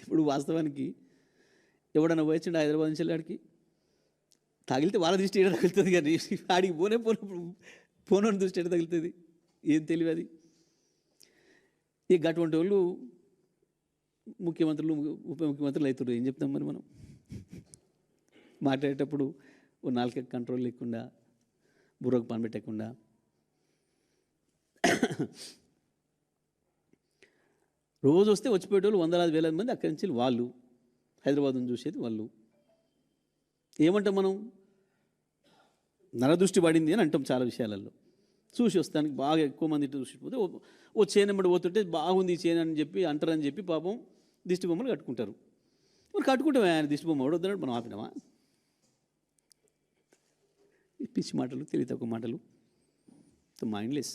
ఇప్పుడు వాస్తవానికి ఎవడన్నా పోయొచ్చిండు హైదరాబాద్ నుంచి వెళ్ళాడికి తగిలితే వాళ్ళ దృష్టి ఏడ తగులుతుంది, కానీ ఆడికి పోనోని దృష్టి ఏడ తగులుతుంది? ఏం తెలివి అది? ఇక అటువంటి వాళ్ళు ముఖ్యమంత్రులు ఉప ముఖ్యమంత్రులు అవుతారు. ఏం చెప్తాం మరి మనం? మాట్లాడేటప్పుడు ఓ నాలుక కంట్రోల్ లేకుండా, బుర్రకు పని పెట్టకుండా, రోజు వస్తే వచ్చిపోయేటోళ్ళు వందలాది వేలాది మంది అక్కడి నుంచి వాళ్ళు హైదరాబాద్ను చూసేది వాళ్ళు. ఏమంటాం మనం? నరదృష్టి పడింది అని అంటాం చాలా విషయాలలో. చూసి వస్తానికి బాగా ఎక్కువ మంది చూసిపోతే ఓ చేనెమ్మడి పోతుంటే బాగుంది ఈ చేను అని చెప్పి అంటారని చెప్పి పాపం దిష్టి బొమ్మలు కట్టుకుంటారు. మరి కట్టుకుంటామే, ఆయన దిష్టి బొమ్మ వద్దన్నాడు, మనం ఆపినామా? పిచ్చి మాటలు, తెలివి తక్కువ మాటలు, మైండ్లెస్.